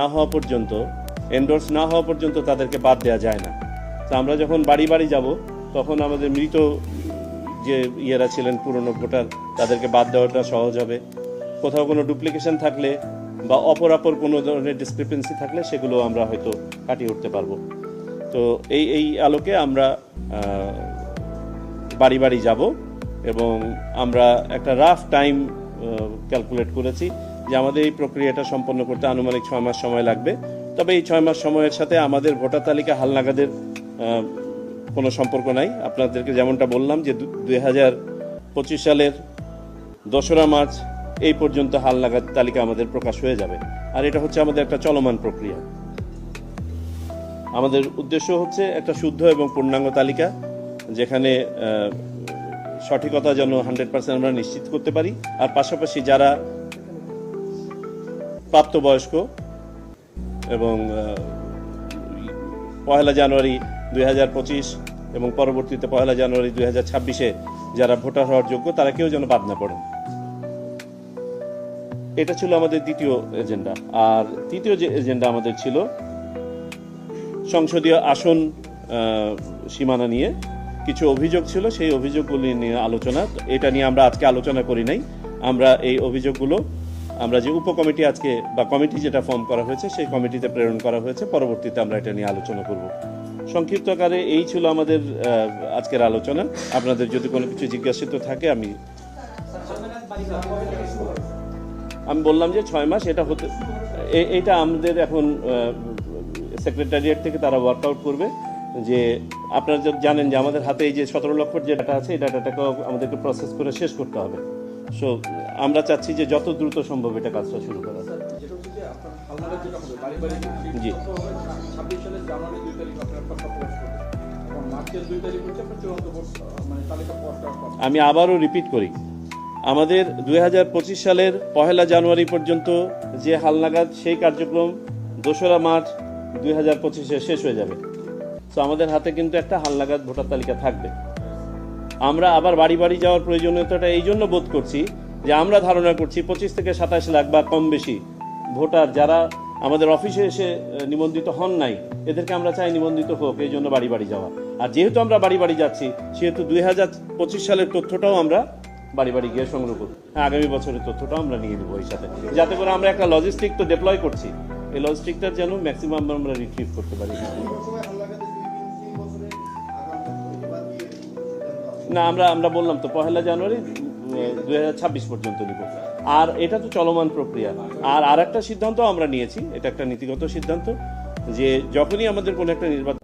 না হওয়া পর্যন্ত, এন্ডোর্স না হওয়া পর্যন্ত তাদেরকে বাদ দেওয়া যায় না। তো আমরা যখন বাড়ি বাড়ি যাব তখন আমাদের মৃত যে ইয়েরা ছিলেন পুরনো ভোটার, তাদেরকে বাদ দেওয়াটা সহজ হবে। কোথাও কোনো ডুপ্লিকেশন থাকলে বা অপরাপর কোনো ধরনের ডিসক্রিপেন্সি থাকলে সেগুলো আমরা হয়তো কাটিয়ে উঠতে পারবো। তো এই আলোকে আমরা বাড়ি বাড়ি যাব এবং আমরা একটা রাফ টাইম ক্যালকুলেট করেছি যে আমাদের এই প্রক্রিয়াটা সম্পন্ন করতে আনুমানিক 6 মাস সময় লাগবে। তবে এই 6 মাস সময়ের সাথে আমাদের ভোটার তালিকা হালনাগাদের কোনো সম্পর্ক নাই। আপনাদেরকে যেমনটা বললাম যে 2025 সালের 2রা মার্চ এই পর্যন্ত হালনাগাদ তালিকা আমাদের প্রকাশ হয়ে যাবে। আর এটা হচ্ছে আমাদের একটা চলমান প্রক্রিয়া। আমাদের উদ্দেশ্য হচ্ছে একটা শুদ্ধ এবং পূর্ণাঙ্গ তালিকা, যেখানে সঠিকতা যেন 100% আমরা নিশ্চিত করতে পারি। আর পাশাপাশি যারা প্রাপ্তবয়স্ক এবং 1 জানুয়ারি 2025 এবং পরবর্তীতে 1 জানুয়ারি 2026-এ যারা ভোটার হওয়ার যোগ্য, তারা কেউ যেন বাদ না পড়েন। এটা ছিল আমাদের দ্বিতীয় এজেন্ডা। আর তৃতীয় যে এজেন্ডা আমাদের ছিল সংসদীয় আসন সীমানা নিয়ে কিছু অভিযোগ ছিল, সেই অভিযোগগুলি নিয়ে আলোচনা। এটা নিয়ে আমরা আজকে আলোচনা করি নাই। আমরা এই অভিযোগগুলো আমরা যে উপকমিটি আজকে বা কমিটি যেটা ফর্ম করা হয়েছে সেই কমিটিতে প্রেরণ করা হয়েছে, পরবর্তীতে আমরা এটা নিয়ে আলোচনা করব। সংক্ষিপ্ত আকারে এই ছিল আমাদের আজকের আলোচনা। আপনাদের যদি কোনো কিছু জিজ্ঞাসিত থাকে আমি বললাম যে 6 মাস এটা হতে, এইটা আমাদের এখন সেক্রেটারিয়েট থেকে তারা ওয়ার্কআউট করবে। যে আপনারা জানেন যে আমাদের হাতে এই যে 17 লক্ষের যে ডাটা আছে, এই ডাটাটাকেও আমাদেরকে প্রসেস করে শেষ করতে হবে। সো আমরা চাচ্ছি যে যত দ্রুত সম্ভব এটা কাজটা শুরু করা। জি, আমি আবারও রিপিট করি, আমাদের 2025 সালের 1 জানুয়ারি পর্যন্ত যে হালনাগাদ, সেই কার্যক্রম 2রা মার্চ 2025-এ শেষ হয়ে যাবে। তো আমাদের হাতে কিন্তু একটা হালনাগাদ ভোটার তালিকা থাকবে। আমরা আবার বাড়ি বাড়ি যাওয়ার প্রয়োজনীয়তাটা এই জন্য বোধ করছি যে আমরা ধারণা করছি 25 থেকে 27 লাখ বা কম বেশি ভোটার যারা আমাদের অফিসে এসে নিবন্ধিত হন নাই, এদেরকে আমরা চাই নিবন্ধিত হোক, এই জন্য বাড়ি বাড়ি যাওয়া। আর যেহেতু আমরা বাড়ি বাড়ি যাচ্ছি, সেহেতু 2025 সালের তথ্যটাও আমরা বাড়ি বাড়ি গিয়ে সংগ্রহ করব। আগামী বছরের তথ্যটাও আমরা নিয়ে নেবো এই সাথে, যাতে করে আমরা একটা লজিস্টিক তো ডেপ্লয় করছি, এই লজিস্টিকটা যেন ম্যাক্সিমাম আমরা রিট্রিভ করতে পারি। না, আমরা বললাম তো 1 জানুয়ারি 2026 পর্যন্ত নিব। আর এটা তো চলমান প্রক্রিয়া। আর একটা সিদ্ধান্ত আমরা নিয়েছি, এটা একটা নীতিগত সিদ্ধান্ত, যে যখনই আমাদের কোনো একটা নির্বাচন